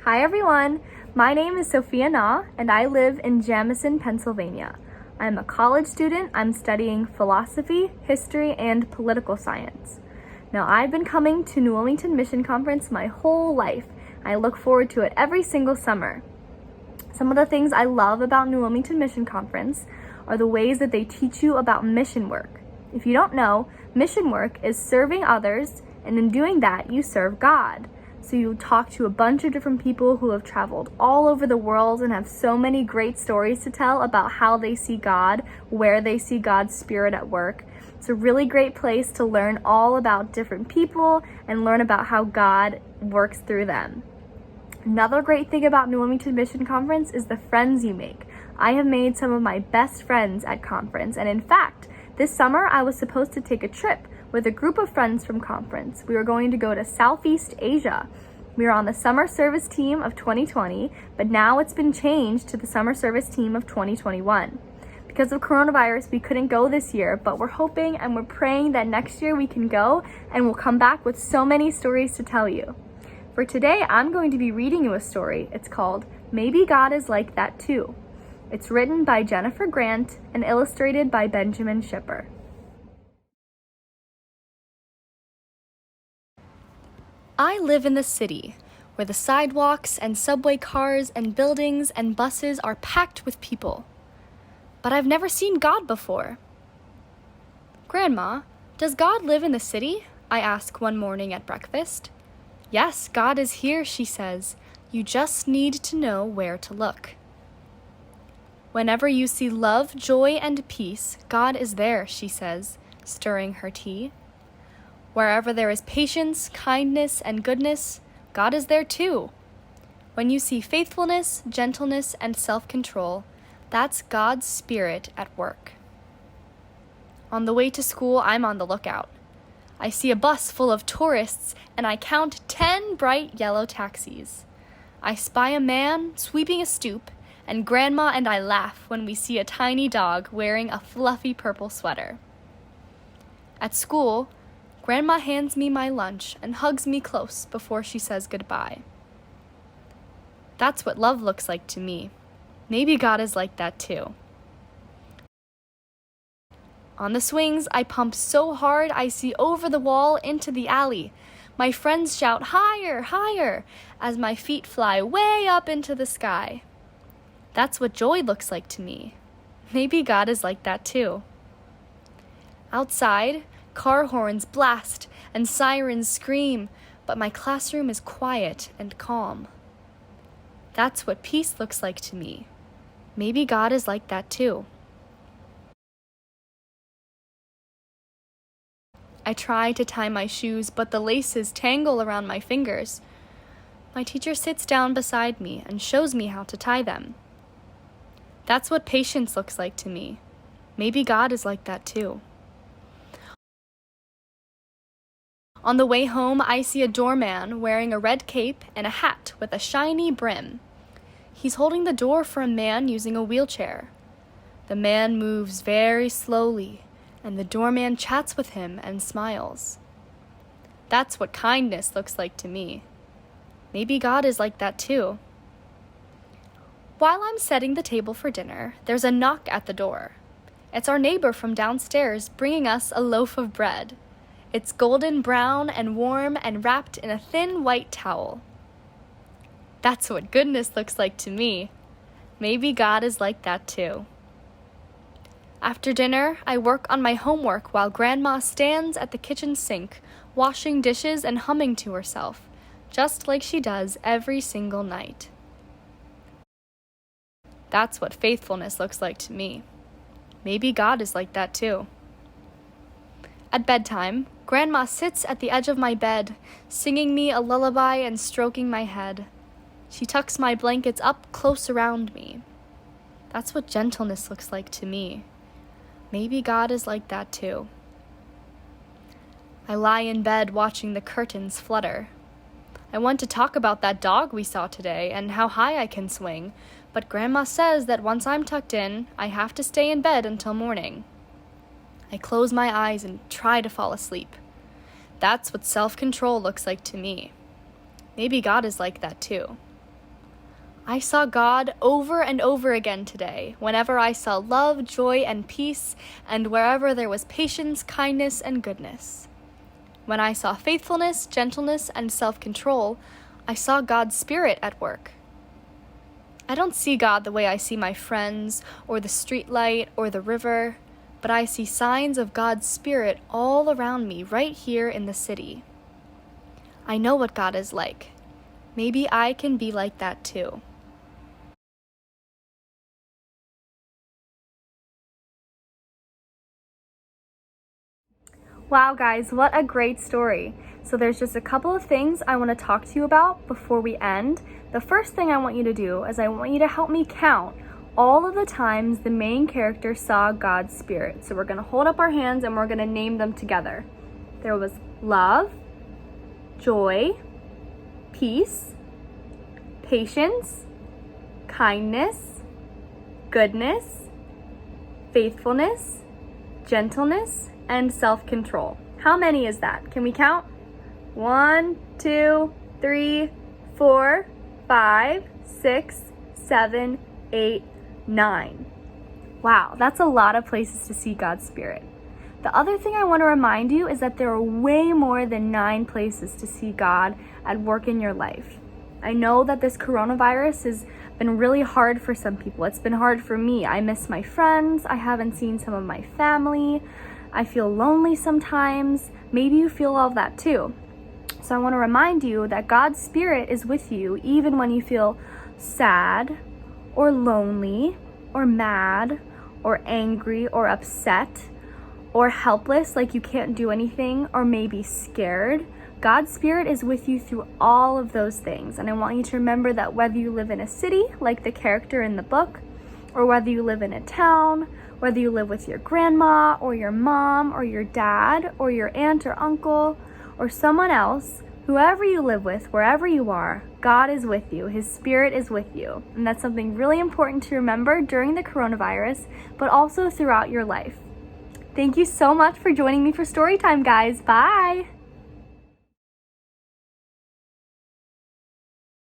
Hi everyone, my name is Sophia Na and I live in Jamison, Pennsylvania. I'm a college student. I'm studying philosophy, history, and political science. Now I've been coming to New Wilmington Mission Conference my whole life. I look forward to it every single summer. Some of the things I love about New Wilmington Mission Conference are the ways that they teach you about mission work. If you don't know, mission work is serving others, and in doing that, you serve God. So you talk to a bunch of different people who have traveled all over the world and have so many great stories to tell about how they see God, where they see God's Spirit at work. It's a really great place to learn all about different people and learn about how God works through them. Another great thing about New Wilmington Mission Conference is the friends you make. I have made some of my best friends at conference, and in fact, this summer I was supposed to take a trip with a group of friends from conference. We were going to go to Southeast Asia. We were on the summer service team of 2020, but now it's been changed to the summer service team of 2021. Because of coronavirus, we couldn't go this year, but we're hoping and we're praying that next year we can go and we'll come back with so many stories to tell you. For today, I'm going to be reading you a story. It's called Maybe God is Like That Too. It's written by Jennifer Grant and illustrated by Benjamin Schipper. I live in the city, where the sidewalks and subway cars and buildings and buses are packed with people. But I've never seen God before. Grandma, does God live in the city? I ask one morning at breakfast. Yes, God is here, she says. You just need to know where to look. Whenever you see love, joy, and peace, God is there, she says, stirring her tea. Wherever there is patience, kindness, and goodness, God is there too. When you see faithfulness, gentleness, and self-control, that's God's Spirit at work. On the way to school, I'm on the lookout. I see a bus full of tourists, and I count 10 bright yellow taxis. I spy a man sweeping a stoop, and Grandma and I laugh when we see a tiny dog wearing a fluffy purple sweater. At school, Grandma hands me my lunch and hugs me close before she says goodbye. That's what love looks like to me. Maybe God is like that too. On the swings, I pump so hard I see over the wall into the alley. My friends shout, "Higher, higher," as my feet fly way up into the sky. That's what joy looks like to me. Maybe God is like that too. Outside, car horns blast and sirens scream, but my classroom is quiet and calm. That's what peace looks like to me. Maybe God is like that too. I try to tie my shoes, but the laces tangle around my fingers. My teacher sits down beside me and shows me how to tie them. That's what patience looks like to me. Maybe God is like that too. On the way home, I see a doorman wearing a red cape and a hat with a shiny brim. He's holding the door for a man using a wheelchair. The man moves very slowly, and the doorman chats with him and smiles. That's what kindness looks like to me. Maybe God is like that too. While I'm setting the table for dinner, there's a knock at the door. It's our neighbor from downstairs bringing us a loaf of bread. It's golden brown and warm and wrapped in a thin white towel. That's what goodness looks like to me. Maybe God is like that too. After dinner, I work on my homework while Grandma stands at the kitchen sink, washing dishes and humming to herself, just like she does every single night. That's what faithfulness looks like to me. Maybe God is like that too. At bedtime, Grandma sits at the edge of my bed, singing me a lullaby and stroking my head. She tucks my blankets up close around me. That's what gentleness looks like to me. Maybe God is like that too. I lie in bed watching the curtains flutter. I want to talk about that dog we saw today and how high I can swing, but Grandma says that once I'm tucked in, I have to stay in bed until morning. I close my eyes and try to fall asleep. That's what self-control looks like to me. Maybe God is like that too. I saw God over and over again today, whenever I saw love, joy, and peace, and wherever there was patience, kindness, and goodness. When I saw faithfulness, gentleness, and self-control, I saw God's Spirit at work. I don't see God the way I see my friends, or the streetlight, or the river, but I see signs of God's Spirit all around me right here in the city. I know what God is like. Maybe I can be like that too. Wow, guys, what a great story. So there's just a couple of things I want to talk to you about before we end. The first thing I want you to do is I want you to help me count all of the times the main character saw God's Spirit. So we're going to hold up our hands and we're going to name them together. There was love, joy, peace, patience, kindness, goodness, faithfulness, gentleness, and self-control. How many is that? Can we count? 1, 2, 3, 4, 5, 6, 7, 8, 9. Wow, that's a lot of places to see God's Spirit. The other thing I want to remind you is that there are way more than 9 places to see God at work in your life. I know that this coronavirus has been really hard for some people. It's been hard for me. I miss my friends. I haven't seen some of my family. I feel lonely sometimes. Maybe you feel all of that too. So I want to remind you that God's Spirit is with you even when you feel sad or lonely or mad or angry or upset or helpless, like you can't do anything, or maybe scared. God's Spirit is with you through all of those things. And I want you to remember that whether you live in a city, like the character in the book, or whether you live in a town, whether you live with your grandma or your mom or your dad or your aunt or uncle or someone else, whoever you live with, wherever you are, God is with you. His Spirit is with you. And that's something really important to remember during the coronavirus, but also throughout your life. Thank you so much for joining me for Storytime, guys. Bye!